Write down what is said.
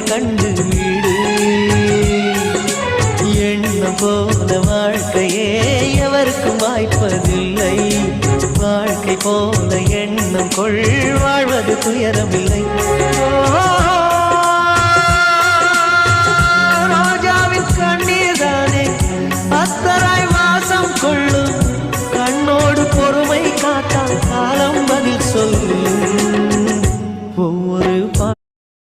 கண்டு வீடு. எண்ணம் போல வாழ்க்கையே எவருக்கும் வாய்ப்பதில்லை. வாழ்க்கை போல எண்ணம் கொள் வாழ்வது துயரமில்லை.